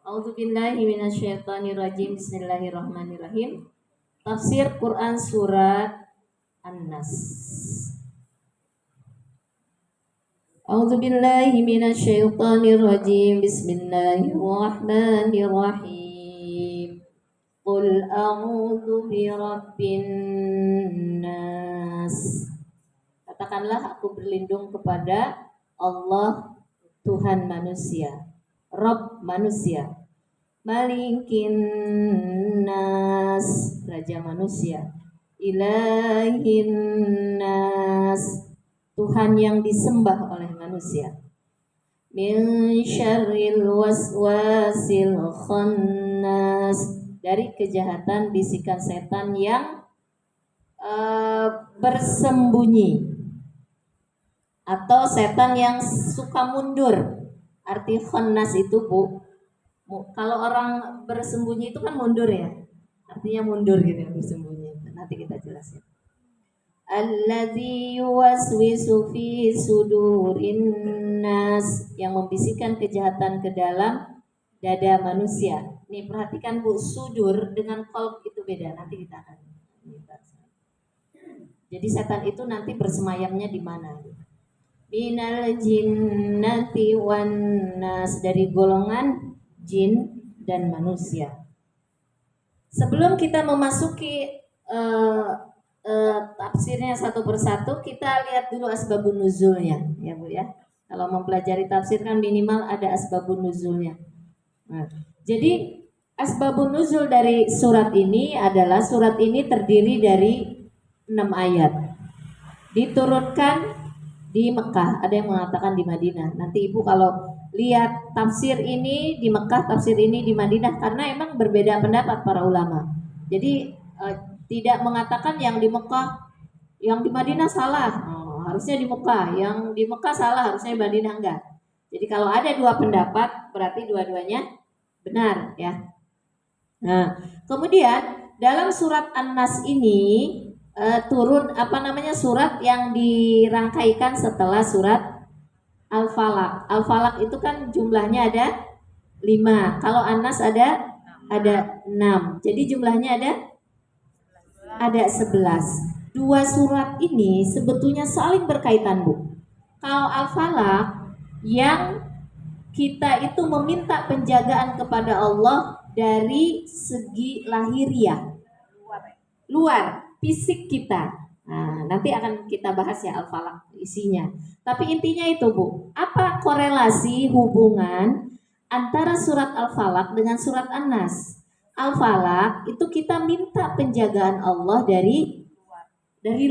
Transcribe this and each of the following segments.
A'udzubillahi minasyaitonirrajim. Bismillahirrahmanirrahim. Tafsir Quran surat An-Nas. A'udzubillahi minasyaitonirrajim. Bismillahirrahmanirrahim. Qul a'udzu birabbin nas. Katakanlah aku berlindung kepada Allah, Tuhan manusia, Rabb manusia, Malikin nas, raja manusia, Ilahin nas, Tuhan yang disembah oleh manusia, min syarril waswasil khannas, dari kejahatan bisikan setan yang bersembunyi, atau setan yang suka mundur. Arti khannas itu kalau orang bersembunyi itu kan mundur ya, artinya mundur gitu ya, bersembunyi. Nanti kita jelasin. Alladzi yuwaswisu fi sudurin nas, yang membisikkan kejahatan ke dalam dada manusia. Nih perhatikan Bu, sudur dengan qalb itu beda. Nanti kita akan bahas. Jadi setan itu nanti bersemayamnya di mana? Minal jinnati wan nas, dari golongan jin dan manusia. Sebelum kita memasuki tafsirnya satu persatu, kita lihat dulu asbabun nuzulnya, ya Bu ya. Kalau mempelajari tafsir kan minimal ada asbabun nuzulnya. Nah, jadi asbabun nuzul dari surat ini adalah, surat ini terdiri dari 6 ayat. Diturunkan di Mekah, ada yang mengatakan di Madinah. Nanti Ibu kalau lihat tafsir ini di Mekah, tafsir ini di Madinah, karena emang berbeda pendapat para ulama. Jadi tidak mengatakan yang di Mekah, yang di Madinah salah, harusnya di Mekah, yang di Mekah salah, harusnya di Madinah, enggak. Jadi kalau ada dua pendapat, berarti dua-duanya benar ya. Nah, kemudian dalam surat An-Nas ini turun surat yang dirangkaikan setelah surat Al-Falaq. Al-Falaq itu kan jumlahnya ada 5. Kalau An-Nas ada 6. Jadi jumlahnya ada 11. Dua surat ini sebetulnya saling berkaitan, Bu. Kalau Al-Falaq yang kita itu meminta penjagaan kepada Allah dari segi lahiriah, luar fisik kita. Nah, nanti akan kita bahas ya Al-Falaq isinya. Tapi intinya itu Bu, apa korelasi hubungan antara surat Al-Falaq dengan surat An-Nas? Al-Falaq itu kita minta penjagaan Allah dari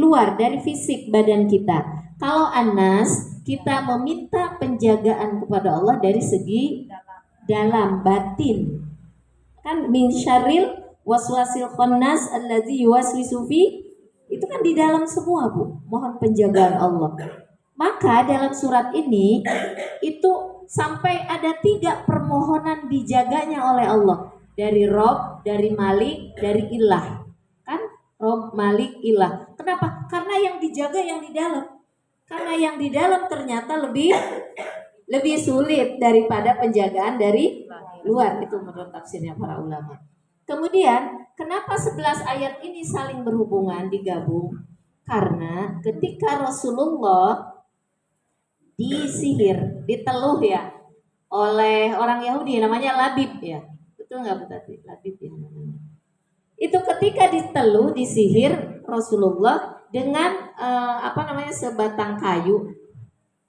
luar, dari fisik badan kita. Kalau An-Nas kita meminta penjagaan kepada Allah dari segi dalam batin. Kan min syarril waswasil khannas alladzi yuwaswisu fi, itu kan di dalam semua Bu, mohon penjagaan Allah. Maka dalam surat ini itu sampai ada 3 permohonan dijaganya oleh Allah, dari Rob, dari Malik, dari Ilah. Kan Rob, Malik, Ilah. Kenapa? Karena yang dijaga yang di dalam. Karena yang di dalam ternyata lebih sulit daripada penjagaan dari luar, itu menurut tafsirnya para ulama. Kemudian kenapa 11 ayat ini saling berhubungan, digabung? Karena ketika Rasulullah disihir, diteluh ya oleh orang Yahudi namanya Labib ya. Betul nggak Bu Tati? Labib ya namanya. Itu ketika diteluh, disihir Rasulullah dengan sebatang kayu.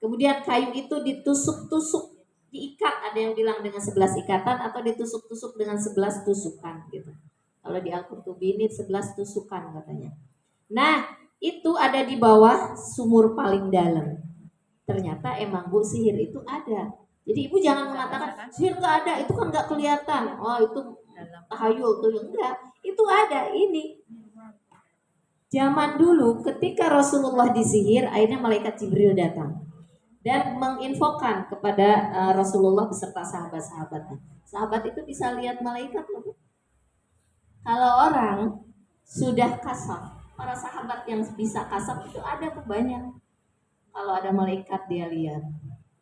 Kemudian kayu itu ditusuk-tusuk, diikat, ada yang bilang dengan 11 ikatan atau ditusuk-tusuk dengan 11 tusukan gitu. Kalau di Al-Qurtubi ini 11 tusukan katanya. Nah, itu ada di bawah sumur paling dalam. Ternyata emang Bu, sihir itu ada. Jadi Ibu jangan mengatakan sihir nggak ada, itu kan nggak kelihatan. Oh, itu tahayul tuh, enggak. Itu ada ini. Zaman dulu ketika Rasulullah disihir, akhirnya malaikat Jibril datang dan menginfokan kepada Rasulullah beserta sahabat-sahabatnya. Sahabat itu bisa lihat malaikat loh. Kalau orang sudah kasaf, para sahabat yang bisa kasaf itu ada banyak. Kalau ada malaikat dia lihat.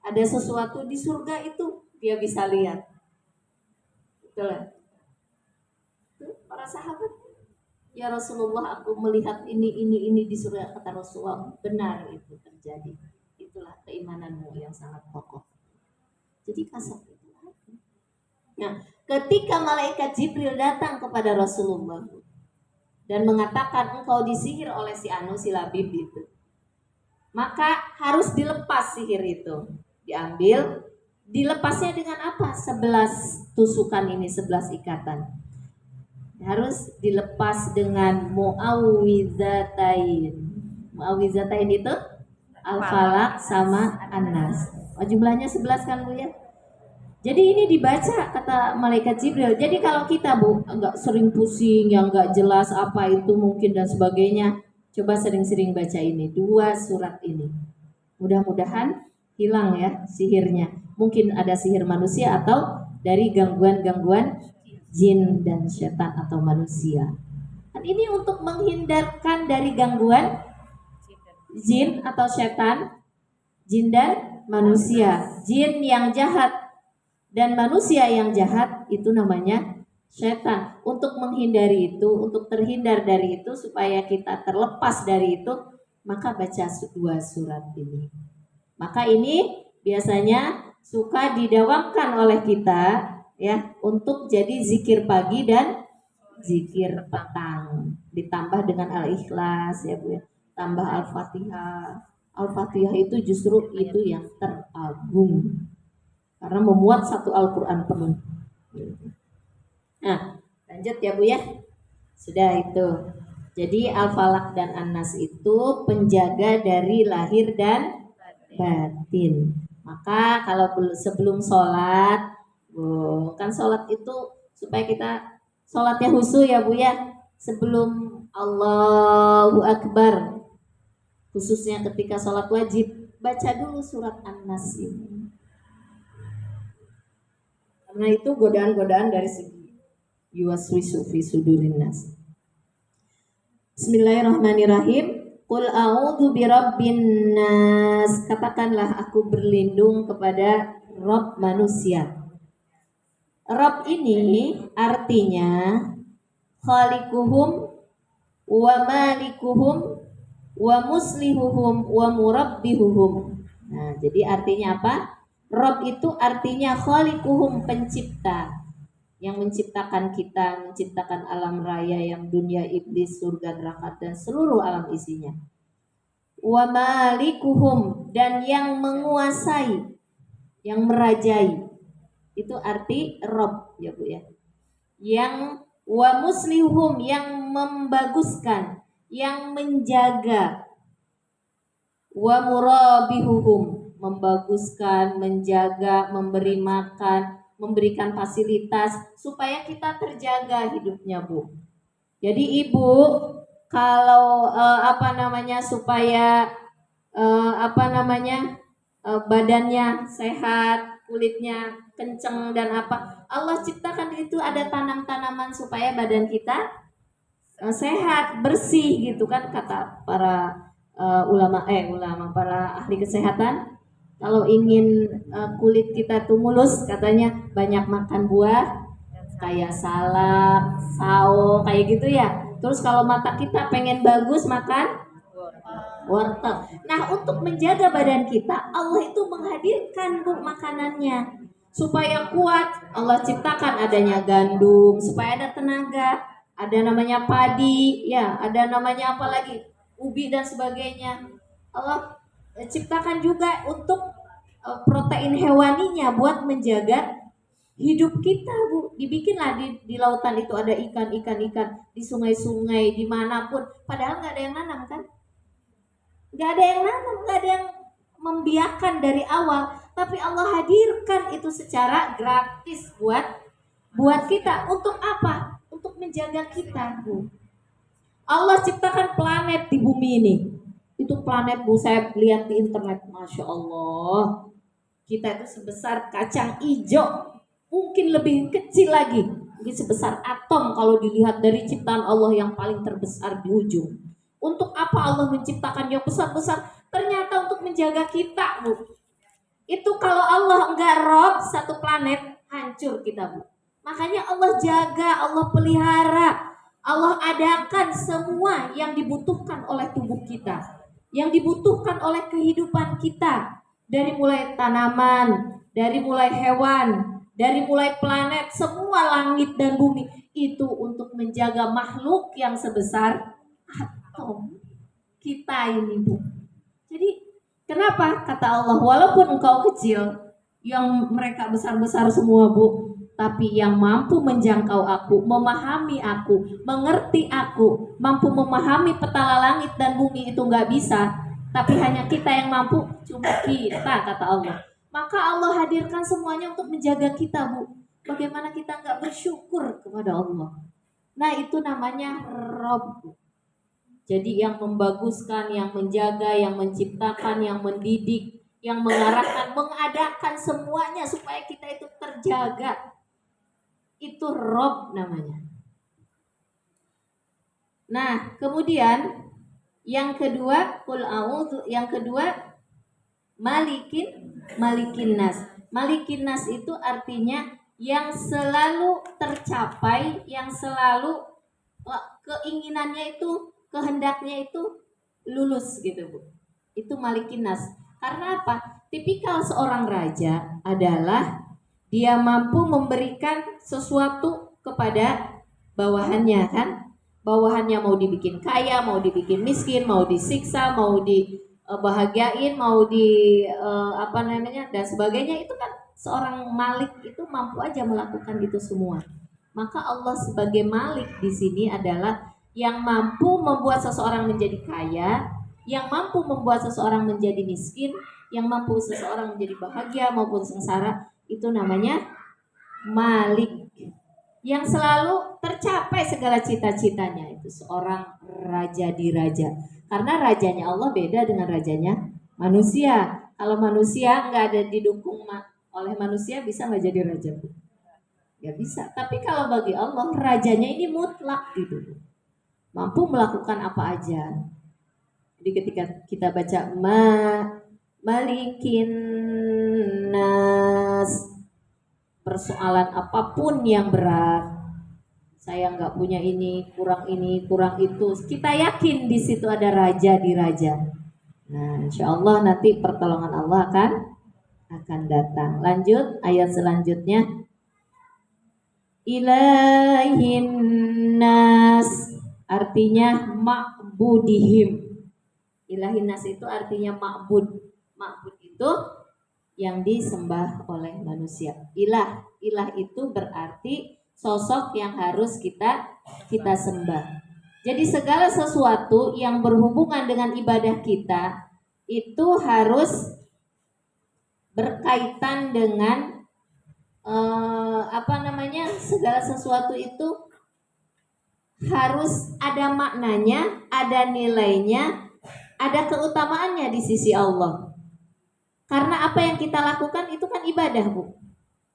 Ada sesuatu di surga itu dia bisa lihat. Betul ya? Para sahabat, ya Rasulullah, aku melihat ini di surga. Kata Rasulullah, benar itu terjadi. Itulah keimananmu yang sangat kokoh. Jadi kasat itu. Nah, ketika malaikat Jibril datang kepada Rasulullah dan mengatakan engkau disihir oleh si Anu si Labib itu, maka harus dilepas sihir itu. Diambil, dilepasnya dengan apa? 11 tusukan ini, 11 ikatan. Harus dilepas dengan muawwizatain. Muawwizatain itu Al-Falaq sama An-Nas. Oh, jumlahnya 11 kan Bu ya? Jadi ini dibaca kata malaikat Jibril. Jadi kalau kita Bu enggak sering pusing yang enggak jelas apa itu mungkin dan sebagainya, coba sering-sering baca ini 2 surat ini. Mudah-mudahan hilang ya sihirnya. Mungkin ada sihir manusia atau dari gangguan-gangguan jin dan setan atau manusia. Dan ini untuk menghindarkan dari gangguan jin atau setan, jin dan manusia. Jin yang jahat dan manusia yang jahat itu namanya setan. Untuk menghindari itu, untuk terhindar dari itu, supaya kita terlepas dari itu, maka baca 2 surat ini. Maka ini biasanya suka didawamkan oleh kita ya untuk jadi zikir pagi dan zikir petang, ditambah dengan Al-Ikhlas ya Bu ya, tambah Al-Fatihah. Al-Fatihah itu justru itu yang teragung karena memuat satu Al-Quran penuh. Nah, lanjut ya Bu ya. Sudah itu. Jadi Al-Falaq dan An-Nas itu penjaga dari lahir dan batin. Maka kalau sebelum sholat, kan sholat itu supaya kita sholatnya khusyuk ya Bu ya. Sebelum Allahu Akbar, khususnya ketika sholat wajib, baca dulu surat An-Nas ini. Karena itu godaan-godaan dari segi yuwaswisu fi sudurin nas. Bismillahirrahmanirrahim. Qul a'udzu birabbin nas. Katakanlah aku berlindung kepada Rabb manusia. Rabb ini artinya khaliquhum wa malikuhum wa muslihuhum wa murabbihuhum. Nah, jadi artinya apa? Rabb itu artinya khaliquhum, pencipta, yang menciptakan kita, menciptakan alam raya yang dunia, iblis, surga, neraka dan seluruh alam isinya. Wa malikuhum, dan yang menguasai, yang merajai. Itu arti Rabb ya Bu ya. Yang wa muslihuhum, yang membaguskan, yang menjaga. Wa murabihuhum, membaguskan, menjaga, memberi makan, memberikan fasilitas supaya kita terjaga hidupnya Bu. Jadi Ibu kalau supaya badannya sehat, kulitnya kenceng dan apa, Allah ciptakan itu ada tanam-tanaman supaya badan kita sehat, bersih gitu kan, kata para ulama para ahli kesehatan. Kalau ingin kulit kita tuh mulus, katanya banyak makan buah kayak salak, sao, kayak gitu ya. Terus kalau mata kita pengen bagus, makan wortel. Nah, untuk menjaga badan kita, Allah itu menghadirkan Bu makanannya supaya kuat. Allah ciptakan adanya gandum supaya ada tenaga, ada namanya padi, ya, ada namanya apa lagi, ubi dan sebagainya. Allah ciptakan juga untuk protein hewaninya buat menjaga hidup kita Bu. Dibikinlah di lautan itu ada ikan, di sungai-sungai, dimanapun. Padahal nggak ada yang nanam kan? Nggak ada yang nanam, nggak ada yang membiarkan dari awal. Tapi Allah hadirkan itu secara gratis buat kita. Untuk apa? Untuk menjaga kita Bu. Allah ciptakan planet di bumi ini. Itu planet Bu, saya lihat di internet, Masya Allah. Kita itu sebesar kacang hijau, mungkin lebih kecil lagi, mungkin sebesar atom kalau dilihat dari ciptaan Allah yang paling terbesar di ujung. Untuk apa Allah menciptakan yang besar-besar? Ternyata untuk menjaga kita Bu. Itu kalau Allah enggak rob satu planet, hancur kita Bu. Makanya Allah jaga, Allah pelihara, Allah adakan semua yang dibutuhkan oleh tubuh kita, yang dibutuhkan oleh kehidupan kita, dari mulai tanaman, dari mulai hewan, dari mulai planet, semua langit dan bumi itu untuk menjaga makhluk yang sebesar atom kita ini, Bu. Jadi kenapa kata Allah, walaupun engkau kecil, yang mereka besar-besar semua, Bu, tapi yang mampu menjangkau aku, memahami aku, mengerti aku, mampu memahami petala langit dan bumi itu nggak bisa, tapi hanya kita yang mampu, cuma kita, kata Allah. Maka Allah hadirkan semuanya untuk menjaga kita, Bu. Bagaimana kita nggak bersyukur kepada Allah? Nah, itu namanya Rob. Jadi yang membaguskan, yang menjaga, yang menciptakan, yang mendidik, yang mengarahkan, mengadakan semuanya supaya kita itu terjaga. Itu Rob namanya. Nah, kemudian yang kedua, Qul a'udzu, yang kedua Malikin Nas. Malikin Nas itu artinya yang selalu tercapai, yang selalu keinginannya itu, kehendaknya itu lulus gitu, Bu. Itu Malikin Nas. Karena apa? Tipikal seorang raja adalah dia mampu memberikan sesuatu kepada bawahannya, kan? Bawahannya mau dibikin kaya, mau dibikin miskin, mau disiksa, mau dibahagiain, mau di apa namanya dan sebagainya, itu kan seorang malik itu mampu aja melakukan itu semua. Maka Allah sebagai malik di sini adalah yang mampu membuat seseorang menjadi kaya, yang mampu membuat seseorang menjadi miskin, yang mampu seseorang menjadi bahagia maupun sengsara, itu namanya Malik. Yang selalu tercapai segala cita-citanya, itu seorang raja di raja. Karena rajanya Allah beda dengan rajanya manusia. Kalau manusia nggak ada didukung oleh manusia, bisa nggak jadi raja? Nggak bisa. Tapi kalau bagi Allah, rajanya ini mutlak gitu, mampu melakukan apa aja. Jadi ketika kita baca Malikin Nas, persoalan apapun yang berat, saya nggak punya ini, kurang itu, kita yakin di situ ada raja di raja. Nah, insya Allah nanti pertolongan Allah akan datang. Lanjut ayat selanjutnya. Ilahin nas artinya ma'budihim. Ilahin nas itu artinya ma'bud. Ma'bud itu yang disembah oleh manusia. Ilah itu berarti sosok yang harus kita sembah. Jadi segala sesuatu yang berhubungan dengan ibadah kita itu harus berkaitan dengan segala sesuatu itu harus ada maknanya, ada nilainya, ada keutamaannya di sisi Allah. Karena apa yang kita lakukan itu kan ibadah, Bu.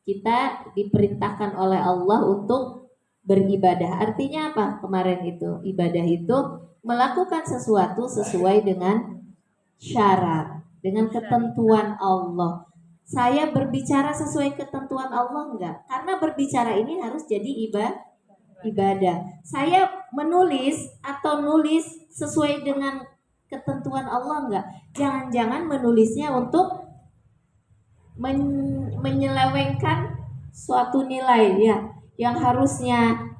Kita diperintahkan oleh Allah untuk beribadah. Artinya apa? Kemarin itu ibadah itu melakukan sesuatu sesuai dengan syarat, dengan ketentuan Allah. Saya berbicara sesuai ketentuan Allah enggak? Karena berbicara ini harus jadi ibadah. Saya menulis atau nulis sesuai dengan ketentuan Allah enggak? Jangan-jangan menulisnya untuk menyelewengkan suatu nilai ya, yang harusnya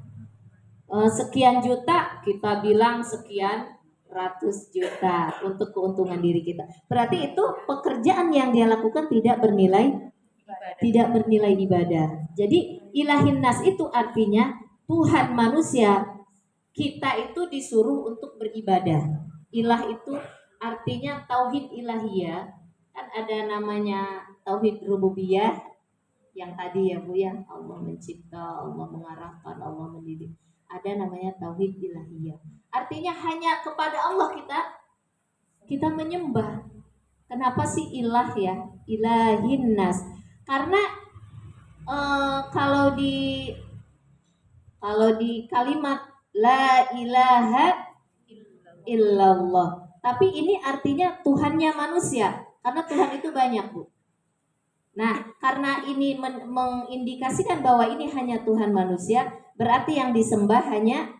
sekian juta kita bilang sekian ratus juta untuk keuntungan diri kita. Berarti itu pekerjaan yang dia lakukan tidak bernilai ibadah. Jadi ilahin nas itu artinya Tuhan manusia, kita itu disuruh untuk beribadah. Ilah itu artinya tauhid ilahiyah. Kan ada namanya tauhid rububiyah yang tadi ya, Bu ya, Allah mencipta, Allah mengarahkan, Allah mendidik. Ada namanya tauhid ilahiyah. Artinya hanya kepada Allah kita menyembah. Kenapa sih ilah ya? Ilahin nas. Karena kalau di kalimat la ilaha illallah, tapi ini artinya Tuhannya manusia. Karena Tuhan itu banyak, Bu. Nah, karena ini mengindikasikan bahwa ini hanya Tuhan manusia, berarti yang disembah hanya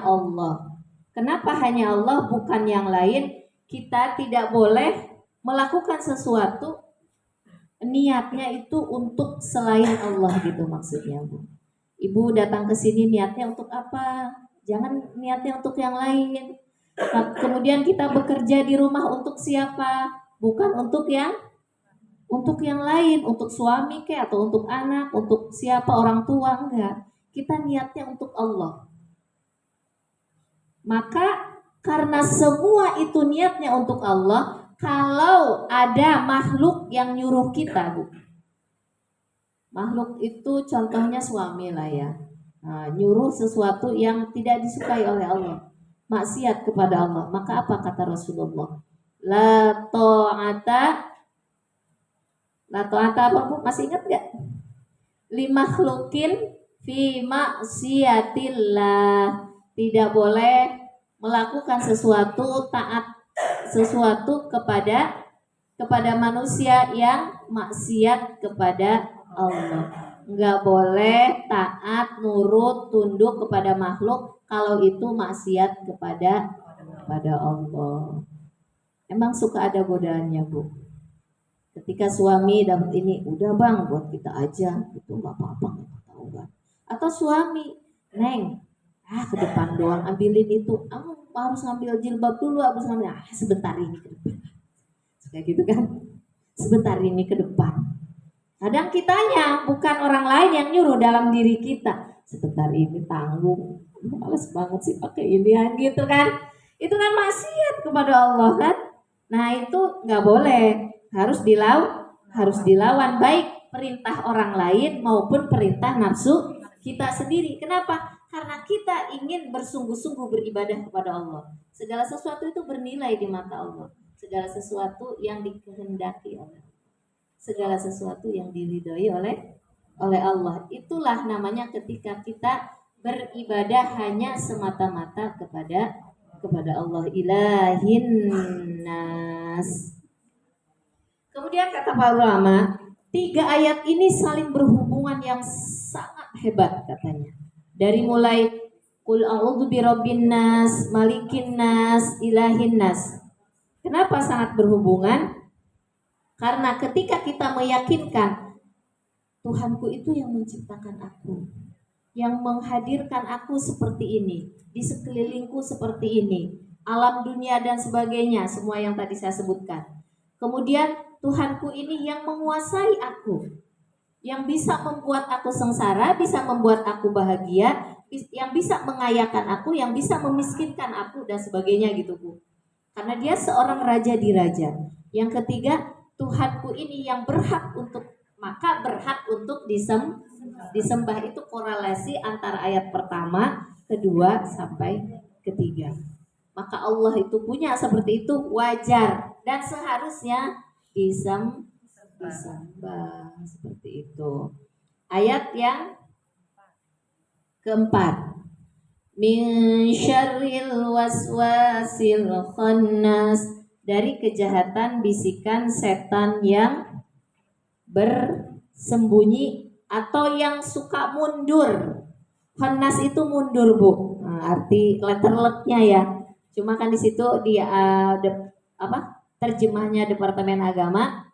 Allah. Kenapa hanya Allah bukan yang lain? Kita tidak boleh melakukan sesuatu niatnya itu untuk selain Allah gitu maksudnya, Bu. Ibu datang ke sini niatnya untuk apa? Jangan niatnya untuk yang lain. Kemudian kita bekerja di rumah untuk siapa? Bukan untuk yang lain, untuk suami kayak atau untuk anak, untuk siapa orang tua enggak. Kita niatnya untuk Allah. Maka karena semua itu niatnya untuk Allah, kalau ada makhluk yang nyuruh kita, Bu. Makhluk itu contohnya suami lah ya. Nah, nyuruh sesuatu yang tidak disukai oleh Allah, maksiat kepada Allah. Maka apa kata Rasulullah? La ta'ata, la ta'ata apa Bu? Masih ingat gak? Limakhlukin fi maksiatillah. Tidak boleh melakukan sesuatu taat sesuatu kepada manusia yang maksiat kepada Allah. Nggak boleh taat, nurut, tunduk kepada makhluk kalau itu maksiat kepada Allah. Emang suka ada godaannya, Bu. Ketika suami dapat ini, udah bang, buat kita aja, itu nggak apa-apa, nggak tahu kan. Atau suami, Neng, ke depan doang ambilin itu, harus ngambil jilbab dulu, harus ngambil, sebentar ini ke depan, kayak gitu kan, sebentar ini ke depan. Kadang kitanya bukan orang lain yang nyuruh dalam diri kita, sebentar ini tanggung, males banget sih pakai ini gitu kan, itu kan maksiat kepada Allah kan. Nah itu nggak boleh, harus dilawan baik perintah orang lain maupun perintah nafsu kita sendiri. Kenapa? Karena kita ingin bersungguh-sungguh beribadah kepada Allah. Segala sesuatu itu bernilai di mata Allah. Segala sesuatu yang dikehendaki oleh Allah. Segala sesuatu yang diridhoi oleh Allah. Itulah namanya ketika kita beribadah hanya semata-mata kepada Allah, ilahin nas. Kemudian kata para ulama, 3 ayat ini saling berhubungan yang sangat hebat katanya. Dari mulai Qul a'udzu birabbin nas, malikin nas, ilahin nas. Kenapa sangat berhubungan? Karena ketika kita meyakinkan Tuhanku itu yang menciptakan aku, yang menghadirkan aku seperti ini, di sekelilingku seperti ini, alam dunia dan sebagainya, semua yang tadi saya sebutkan. Kemudian Tuhanku ini yang menguasai aku, yang bisa membuat aku sengsara, bisa membuat aku bahagia, yang bisa mengayakan aku, yang bisa memiskinkan aku dan sebagainya gitu Bu. Karena dia seorang raja di raja. Yang ketiga, Tuhanku ini yang berhak untuk disembah. Itu korelasi antara ayat pertama, kedua sampai ketiga. Maka Allah itu punya seperti itu, wajar dan seharusnya disembah seperti itu. Ayat yang keempat, min syarril waswasil khannas, dari kejahatan bisikan setan yang bersembunyi atau yang suka mundur. Khannas itu mundur Bu. Nah, arti letterleknya ya. Cuma kan di situ di terjemahnya Departemen Agama,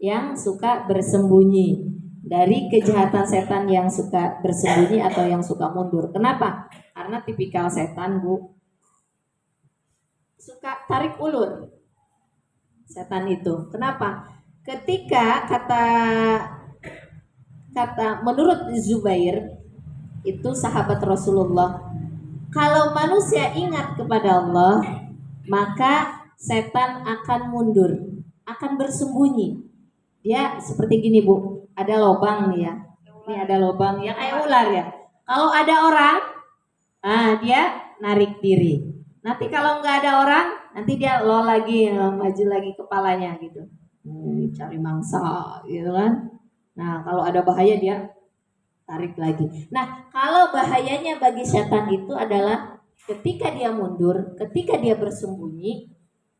yang suka bersembunyi, dari kejahatan setan yang suka bersembunyi atau yang suka mundur. Kenapa? Karena tipikal setan Bu, suka tarik ulur. Setan itu. Kenapa? Ketika kata menurut Zubair, itu sahabat Rasulullah, kalau manusia ingat kepada Allah, maka setan akan mundur, akan bersembunyi. Dia seperti gini Bu, ada lubang nih ya. Ini ada lubang yang kayak ular ya. Kalau ada orang, dia narik diri. Nanti kalau nggak ada orang, nanti dia maju lagi kepalanya gitu. Cari mangsa gitu kan. Nah kalau ada bahaya dia tarik lagi. Nah kalau bahayanya bagi setan itu adalah ketika dia mundur, ketika dia bersembunyi,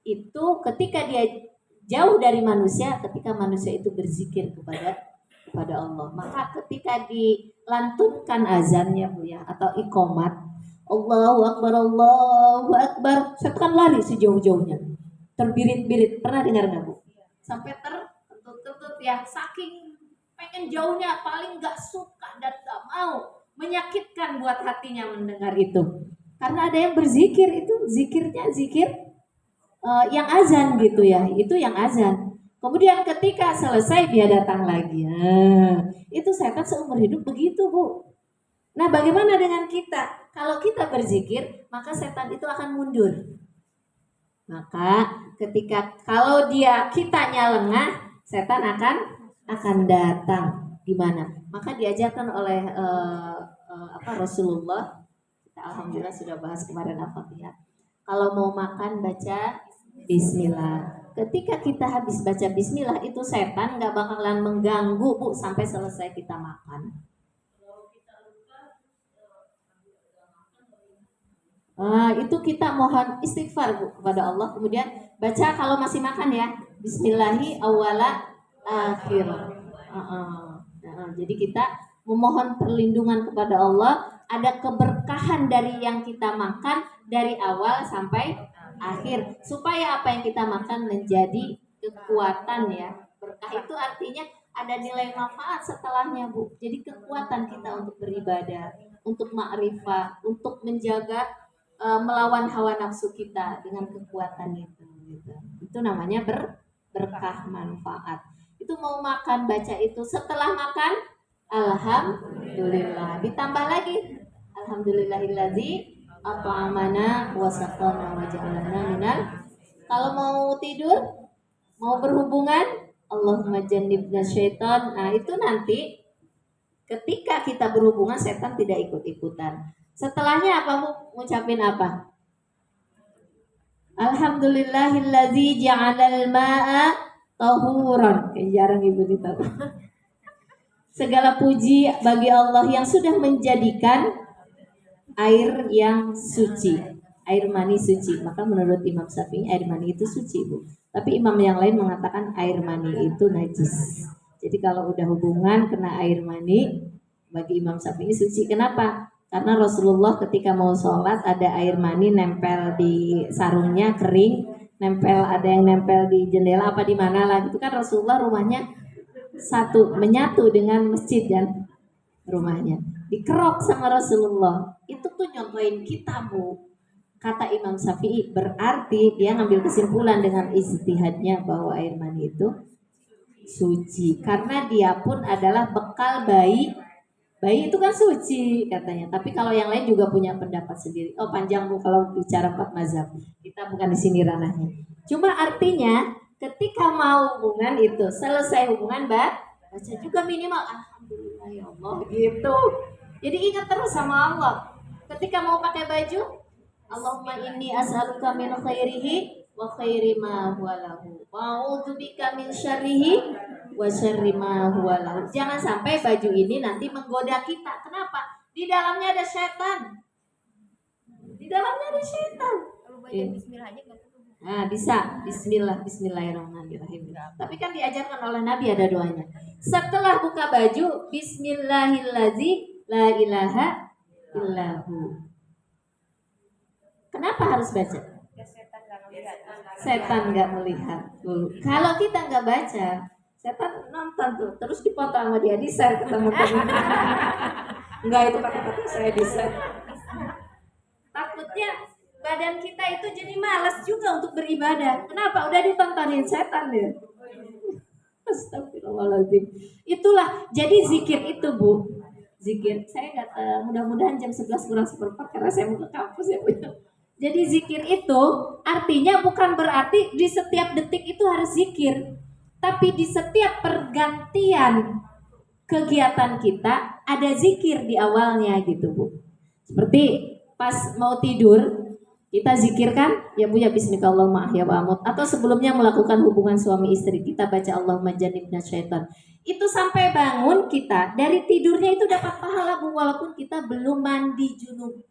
itu ketika dia jauh dari manusia ketika manusia itu berzikir kepada Allah. Maka ketika dilantunkan azannya Bu ya, atau iqomat, Allahu Akbar, setan lari sejauh-jauhnya, terbirit-birit. Pernah dengar nggak Bu? Sampai tertutup ya, saking pengen jauhnya, paling nggak suka dan nggak mau, menyakitkan buat hatinya mendengar itu. Karena ada yang berzikir, itu zikirnya zikir yang azan gitu ya, itu yang azan. Kemudian ketika selesai dia datang lagi. Nah, itu setan seumur hidup begitu Bu. Nah bagaimana dengan kita? Kalau kita berzikir, maka setan itu akan mundur. Maka ketika kalau kitanya lengah, setan akan datang. Gimana? Maka diajarkan oleh Rasulullah. Kita alhamdulillah sudah bahas kemarin ya. Kalau mau makan baca Bismillah. Ketika kita habis baca Bismillah, itu setan nggak bakalan mengganggu Bu sampai selesai kita makan. Itu kita mohon istighfar Bu kepada Allah. Kemudian baca kalau masih makan ya, Bismillahi awwala akhir. Jadi kita memohon perlindungan kepada Allah, ada keberkahan dari yang kita makan dari awal sampai akhir, supaya apa yang kita makan menjadi kekuatan ya. Berkah itu artinya ada nilai manfaat setelahnya Bu. Jadi kekuatan kita untuk beribadah, untuk ma'rifah, untuk menjaga melawan hawa nafsu kita dengan kekuatan itu gitu. Itu namanya berkah manfaat. Itu mau makan baca itu, setelah makan alhamdulillah, ditambah lagi alhamdulillahillazi at'amana wa saqana wa ja'alana minal. Kalau mau tidur, mau berhubungan, Allahumma jannibna syaitan. Nah itu nanti ketika kita berhubungan, setan tidak ikut-ikutan. Setelahnya apa Bu? Ngucapin apa? Alhamdulillahillazi ja'alal ma'a tahuran. Jarang Ibu ditahu. Segala puji bagi Allah yang sudah menjadikan air yang suci, air mani suci. Maka menurut Imam Syafi'i air mani itu suci Bu. Tapi imam yang lain mengatakan air mani itu najis. Jadi kalau udah hubungan kena air mani, bagi Imam Syafi'i suci. Kenapa? Karena Rasulullah ketika mau sholat ada air mani nempel di sarungnya kering, ada yang nempel di jendela apa di mana lah. Itu kan Rasulullah rumahnya menyatu dengan masjid dan rumahnya. Dikerok sama Rasulullah. Itu tuh nyontohin kita Bu. Kata Imam Syafi'i, berarti dia ngambil kesimpulan dengan ijtihadnya bahwa air mani itu suci. Karena dia pun adalah bekal bayi itu kan suci katanya. Tapi kalau yang lain juga punya pendapat sendiri. Oh panjang Bu kalau bicara 4 mazhab. Kita bukan di sini ranahnya. Cuma artinya ketika mau hubungan itu, selesai hubungan baca juga minimal alhamdulillah ya Allah gitu. Jadi ingat terus sama Allah. Ketika mau pakai baju, Allahumma inni as'aluka min khairihi wa khairi ma huwa lahu wa a'udzubika min syarrihi wa syarri ma huwa lahu. Jangan sampai baju ini nanti menggoda kita. Kenapa? Di dalamnya ada setan. Di dalamnya ada setan. Kalau baca bismillah aja enggak perlu. Nah, bisa. Bismillahirrahmanirrahim. Tapi kan diajarkan oleh Nabi ada doanya. Setelah buka baju, bismillahillazi la ilaha illahu. Kenapa harus baca? Setan nggak melihat. Kalau kita nggak baca, setan nonton tuh, terus dipoto sama dia, di-share ke teman-teman. Enggak, itu kata-kata saya di-share. Takutnya badan kita itu jadi malas juga untuk beribadah. Kenapa? Udah ditontonin setan ya. Astagfirullahaladzim. Itulah, jadi zikir itu Bu. Zikir, saya nggak mudah-mudahan jam 11 kurang seperempat karena saya mau ke kampus ya Bu. Jadi zikir itu artinya bukan berarti di setiap detik itu harus zikir. Tapi di setiap pergantian kegiatan kita ada zikir di awalnya gitu Bu. Seperti pas mau tidur kita zikirkan ya Bu ya bismillahirrahmanirrahim wa amut. Atau sebelumnya melakukan hubungan suami istri kita baca Allahumma jannibna syaitan. Itu sampai bangun kita dari tidurnya itu dapat pahala Bu, walaupun kita belum mandi junub,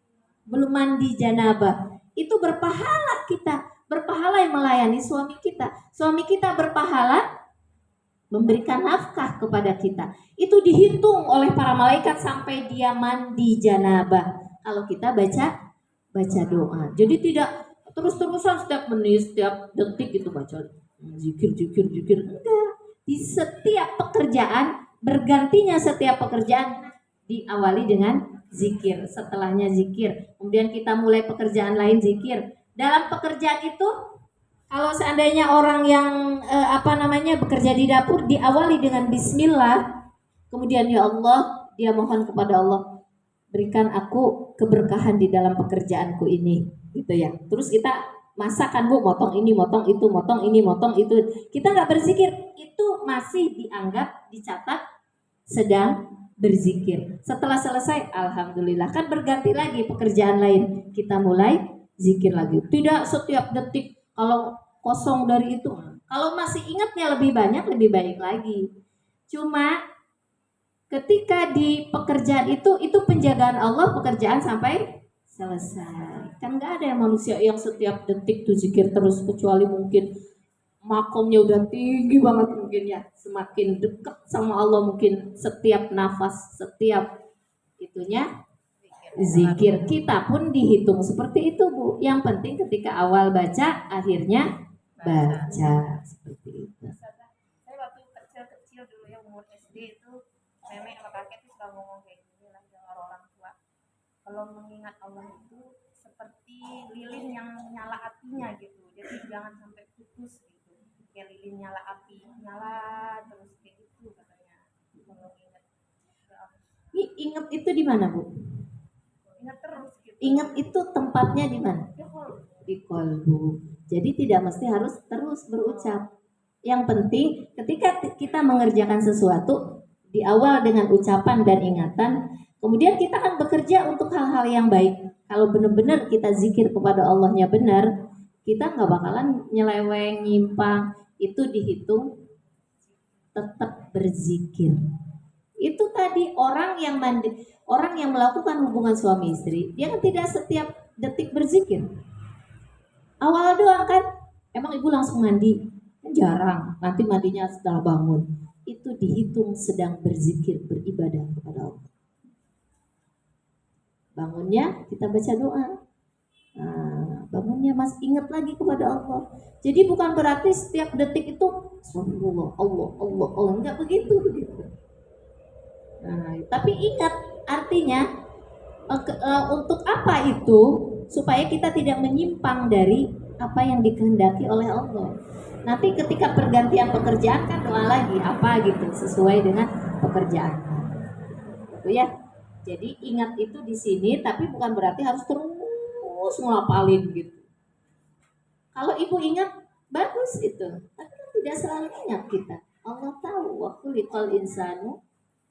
belum mandi janabah. Itu berpahala kita berpahala yang melayani suami kita. Suami kita berpahala memberikan nafkah kepada kita. Itu dihitung oleh para malaikat sampai dia mandi janabah. Kalau kita baca doa. Jadi tidak terus-terusan setiap menit, setiap detik gitu baca zikir. Enggak. Di setiap pekerjaan, bergantinya setiap pekerjaan diawali dengan zikir. Setelahnya zikir. Kemudian kita mulai pekerjaan lain zikir. Dalam pekerjaan itu, kalau seandainya orang yang bekerja di dapur diawali dengan bismillah, kemudian ya Allah, dia mohon kepada Allah, berikan aku keberkahan di dalam pekerjaanku ini, gitu ya. Terus kita masakan Bu, motong ini, motong itu, motong ini, motong itu. Kita nggak berzikir, itu masih dianggap, dicatat sedang berzikir. Setelah selesai, alhamdulillah, kan berganti lagi pekerjaan lain. Kita mulai zikir lagi. Tidak setiap detik. Kalau kosong dari itu, kalau masih ingatnya lebih banyak, lebih baik lagi. Cuma ketika di pekerjaan itu penjagaan Allah, pekerjaan sampai selesai. Kan nggak ada yang manusia yang setiap detik tuh zikir terus, kecuali mungkin makomnya udah tinggi banget mungkin ya, semakin dekat sama Allah mungkin setiap nafas, setiap itunya zikir. Kita pun dihitung seperti itu Bu. Yang penting ketika awal baca, akhirnya baca seperti itu. Saya waktu kecil dulu ya, umur SD itu nenek sama kakek tuh suka ngomong kayak gini lah, yang orang tua. Kalau mengingat Allah itu seperti lilin yang nyala apinya gitu. Jadi jangan sampai putus gitu. Kayak lilin nyala api, nyala terus kayak gitu katanya. Kalau ingat. Ingat itu di mana Bu? Ingat terus gitu. Ingat itu tempatnya di mana? Di kolbu. Jadi tidak mesti harus terus berucap. Yang penting ketika kita mengerjakan sesuatu, di awal dengan ucapan dan ingatan, kemudian kita akan bekerja untuk hal-hal yang baik. Kalau benar-benar kita zikir kepada Allahnya benar, kita nggak bakalan nyeleweng, nyimpang. Itu dihitung tetap berzikir. Itu tadi orang yang melakukan hubungan suami istri, dia kan tidak setiap detik berzikir. Awal doang kan, emang ibu langsung mandi? Kan jarang, nanti mandinya setelah bangun. Itu dihitung sedang berzikir, beribadah kepada Allah. Bangunnya kita baca doa. Nah, bangunnya masih ingat lagi kepada Allah. Jadi bukan berarti setiap detik itu Allah, enggak begitu. Nah, tapi ingat artinya untuk apa itu? Supaya kita tidak menyimpang dari apa yang dikehendaki oleh Allah. Nanti ketika pergantian pekerjaan kan doa lagi apa gitu sesuai dengan pekerjaan. Itu ya. Jadi ingat itu di sini, tapi bukan berarti harus terus ngelapalin gitu. Kalau ibu ingat bagus itu, tapi kan tidak selalu ingat kita. Allah tahu waktu liqal insanu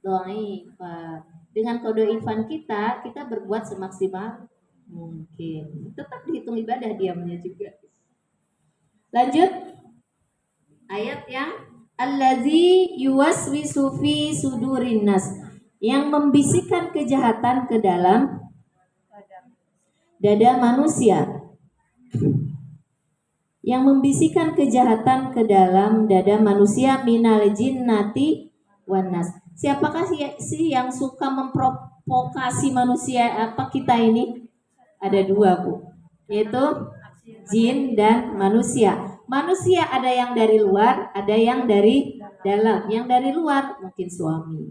dha'ifa. Dengan kedoifan kita berbuat semaksimal mungkin. Tetap dihitung ibadah diamnya juga. Lanjut. Ayat yang allazi yuwaswisu fi sudurin nas, yang membisikkan kejahatan ke dalam dada manusia. Yang membisikkan kejahatan ke dalam dada manusia minal jinnati wan nas. Siapakah sih yang suka memprovokasi manusia kita ini? Ada dua Bu, yaitu jin dan manusia. Manusia ada yang dari luar, ada yang dari dalam. Yang dari luar mungkin suami.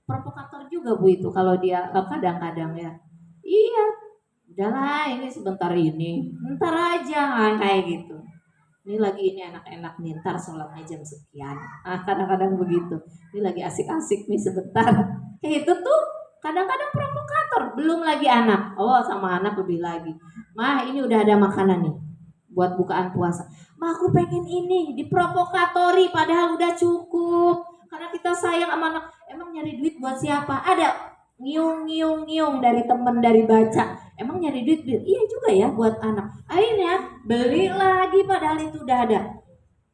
Provokator juga Bu itu kalau dia kadang-kadang ya. Iya, udahlah ini sebentar ini, ntar aja kayak gitu. Ini lagi ini enak-enak nih, ntar sholatnya jam sekian. Kadang-kadang begitu. Ini lagi asik-asik nih sebentar. Kayak itu tuh kadang-kadang provokator. Belum lagi anak. Oh sama anak lebih lagi. Mah ini udah ada makanan nih buat bukaan puasa. Mah aku pengen ini, diprovokatori padahal udah cukup. Karena kita sayang sama anak. Emang nyari duit buat siapa? Ada ngiung dari temen dari baca. Emang nyari duit? Iya juga ya buat anak. Akhirnya beli lagi padahal itu udah ada.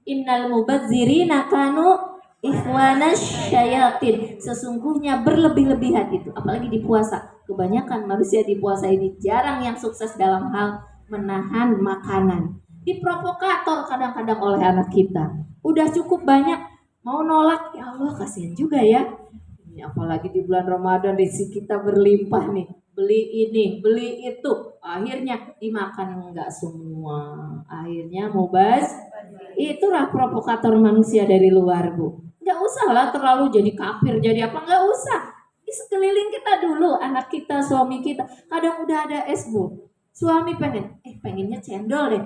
Innal mubadzirina kanu ikhwanas syayatin. Sesungguhnya berlebih-lebihan itu, apalagi di puasa. Kebanyakan manusia di puasa ini jarang yang sukses dalam hal menahan makanan. diprovokator kadang-kadang oleh anak kita. Udah cukup banyak mau nolak, ya Allah kasihan juga ya. Ini apalagi di bulan Ramadan rezeki kita berlimpah nih. Beli ini, beli itu. Akhirnya dimakan enggak semua. Akhirnya mubaz. Itulah provokator manusia dari luar, Bu. Enggak usah lah terlalu jadi kafir, jadi apa, enggak usah. Di sekeliling kita dulu, anak kita, suami kita. Kadang udah ada es, Bu. Suami pengennya cendol deh.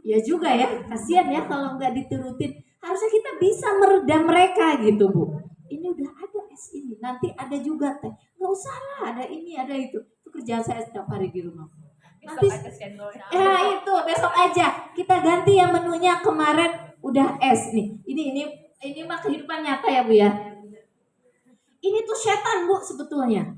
Ya juga ya, kasihan ya kalau nggak diturutin. Harusnya kita bisa meredam mereka gitu, Bu. Ini udah ada es ini, nanti ada juga teh. Nggak usah lah, ada ini, ada itu. Itu kerjaan saya setiap hari di rumah. Nanti ya itu besok aja kita ganti yang menunya kemarin udah es nih. Ini mah kehidupan nyata ya, Bu ya. Ini tuh setan, Bu, sebetulnya.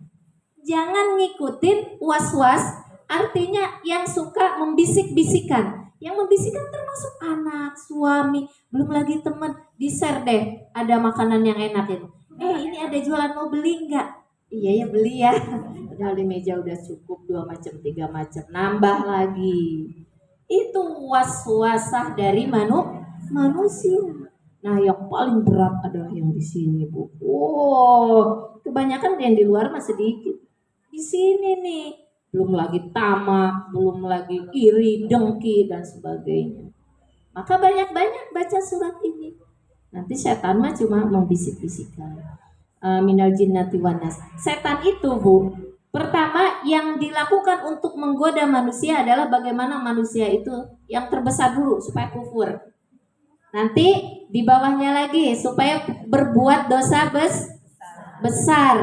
Jangan ngikutin was-was, artinya yang suka membisik-bisikan. Yang membisikkan termasuk anak, suami, belum lagi teman. Di-share deh, ada makanan yang enak itu. Ini ada jualan, mau beli nggak? Iya ya, beli ya. Udah di meja udah cukup 2 macam, 3 macam, nambah lagi. Itu was-wasah dari manusia. Nah, yang paling berat adalah yang di sini, Bu. Kebanyakan yang di luar masih sedikit. Di sini nih, belum lagi tamak, belum lagi iri, dengki dan sebagainya. Maka banyak-banyak baca surat ini. Nanti setan mah cuma membisik-bisikkan. Minal jinnati wanas. Setan itu, Bu, pertama yang dilakukan untuk menggoda manusia adalah bagaimana manusia itu yang terbesar dulu supaya kufur. Nanti di bawahnya lagi supaya berbuat dosa besar.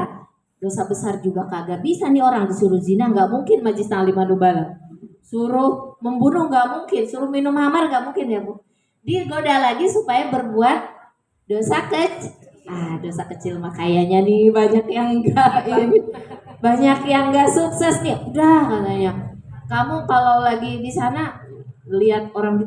Dosa besar juga kagak bisa nih orang disuruh zina, nggak mungkin majlis ta'lim manubala. Suruh membunuh nggak mungkin, suruh minum hamar nggak mungkin ya, Bu. Digoda lagi supaya berbuat dosa dosa kecil mah kayaknya nih banyak yang enggak ini. Banyak yang enggak sukses nih. Udah katanya. Kamu kalau lagi di sana lihat orang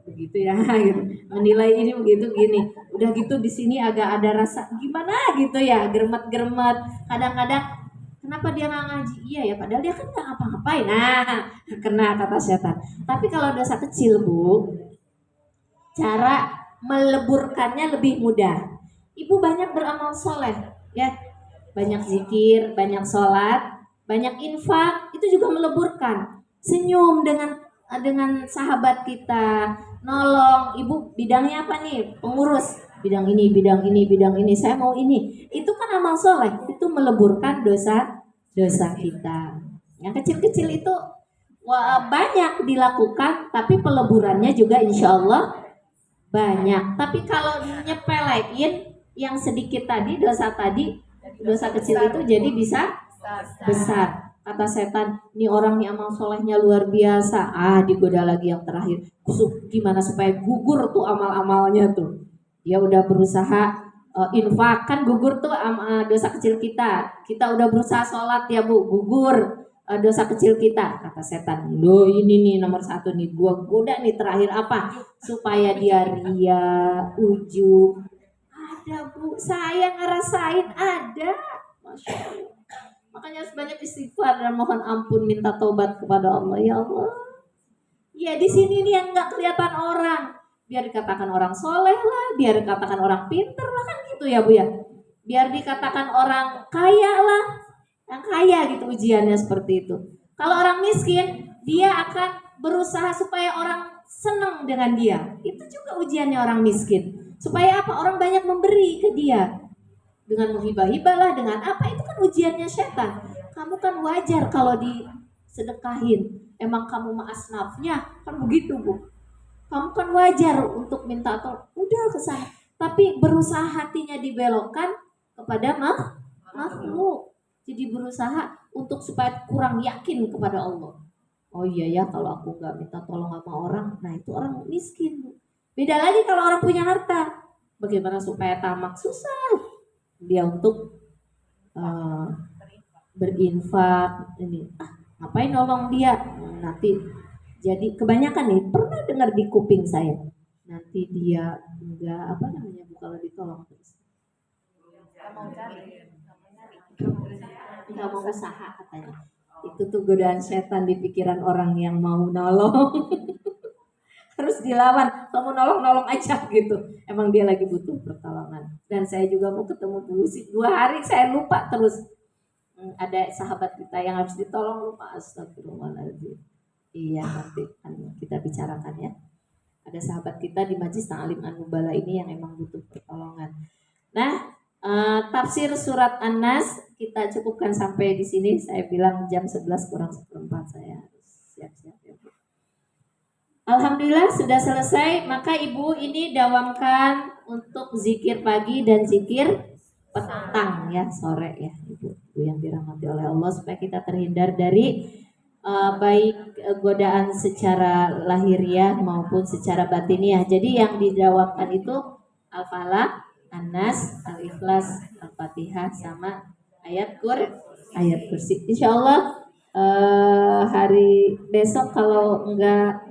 begitu ya gitu. Menilai ini begitu gini. Udah gitu di sini agak ada rasa gimana gitu ya, germet-germet. Kadang-kadang kenapa dia nggak ngaji? Iya ya, padahal dia kan nggak ngapa-ngapain. Nah, kena kata setan. Tapi kalau dosa kecil, Bu, cara meleburkannya lebih mudah. Ibu banyak beramal soleh, ya, banyak zikir, banyak sholat, banyak infak, itu juga meleburkan. Senyum dengan sahabat kita, nolong. Ibu bidangnya apa nih? Pengurus bidang ini, bidang ini, bidang ini. Saya mau ini. Itu kan amal soleh, itu meleburkan dosa kita. Yang kecil-kecil itu banyak dilakukan, tapi peleburannya juga insya Allah banyak. Tapi kalau nyepelein yang sedikit tadi, dosa kecil itu jadi bisa besar. Kata setan, ini orang nih amal solehnya luar biasa. Digoda lagi yang terakhir. Gimana supaya gugur tuh amal-amalnya tuh. Dia udah berusaha infak, kan gugur tuh dosa kecil kita. Kita udah berusaha sholat ya, Bu, gugur dosa kecil kita. Kata setan, loh ini nih nomor 1 nih, gua goda nih terakhir apa? Supaya dia ria, ujub. Ada, Bu, saya ngerasain ada. Masya Allah. Makanya harus banyak istighfar dan mohon ampun, minta tobat kepada Allah. Ya Allah, ya di sini nih yang nggak kelihatan orang, biar dikatakan orang soleh lah, biar dikatakan orang pinter lah, kan gitu ya, Bu ya. Biar dikatakan orang kaya lah, yang kaya gitu ujiannya seperti itu. Kalau orang miskin, dia akan berusaha supaya orang senang dengan dia. Itu juga ujiannya orang miskin. Supaya apa? Orang banyak memberi ke dia. Dengan menghibah-hibah lah, dengan apa, itu kan ujiannya setan. Kamu kan wajar kalau disedekahin. Emang kamu mah asnafnya, kan begitu, Bu. Kamu kan wajar untuk minta tolong. Udah ke sana. Tapi berusaha hatinya dibelokkan kepada makhluk. Jadi berusaha untuk supaya kurang yakin kepada Allah. Oh iya ya, kalau aku nggak minta tolong sama orang, nah itu orang miskin. Beda lagi kalau orang punya harta. Bagaimana supaya tamak? Susah dia untuk berinfak. Ini ngapain nolong dia? Nanti jadi kebanyakan nih, pernah dengar di kuping saya, nanti dia enggak kalau ditolong terus nggak mau usaha katanya. Itu tuh godaan setan di pikiran orang yang mau nolong. Harus harus dilawan, kamu nolong aja gitu. Emang dia lagi butuh pertolongan. Dan saya juga mau ketemu dulu sih 2 hari saya lupa terus. Ada sahabat kita yang harus ditolong, lupa, astagfirullahaladzim. Iya, nanti kita bicarakan ya. Ada sahabat kita di Majlis Ta'lim An-Nubala ini yang emang butuh pertolongan. Nah, tafsir surat An-Nas kita cukupkan sampai di sini. Saya bilang jam 11 kurang 1/4 saya harus siap-siap ya Bu. Alhamdulillah sudah selesai. Maka Ibu ini dawamkan untuk zikir pagi dan zikir petang ya, sore ya Ibu yang dirahmati oleh Allah, supaya kita terhindar dari baik godaan secara lahiriah maupun secara batiniah. Jadi yang didawamkan itu Al-Falaq, An-Nas, Al-Ikhlas, Al-Fatihah sama ayat kursi. Insya Allah hari besok kalau enggak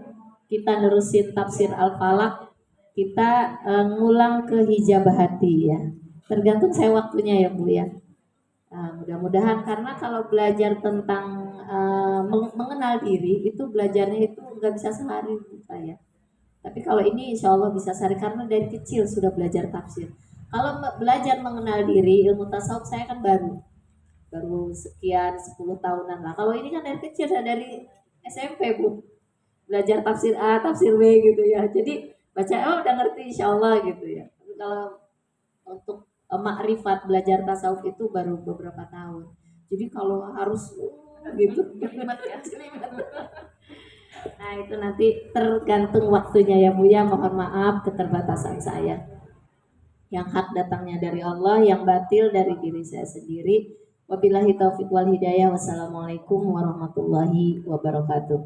kita nerusin tafsir Al-Falaq, kita ngulang ke hijabah hati ya. Tergantung saya waktunya ya Bu ya. Mudah-mudahan, karena kalau belajar tentang mengenal diri itu belajarnya itu nggak bisa sehari ya. Tapi kalau ini insya Allah bisa sehari karena dari kecil sudah belajar tafsir. Kalau belajar mengenal diri, ilmu tasawuf saya kan baru sekian 10 tahunan lah. Kalau ini kan dari kecil, saya dari SMP Bu belajar tafsir A, tafsir B gitu ya. Jadi baca udah ngerti insya Allah gitu ya. Tapi kalau untuk makrifat belajar tasawuf itu baru beberapa tahun. Jadi kalau harus gitu. Nah itu nanti tergantung waktunya ya Bu ya. Mohon maaf keterbatasan saya. Yang hak datangnya dari Allah, yang batil dari diri saya sendiri. Wabillahi taufiq wal hidayah. Wassalamualaikum warahmatullahi wabarakatuh.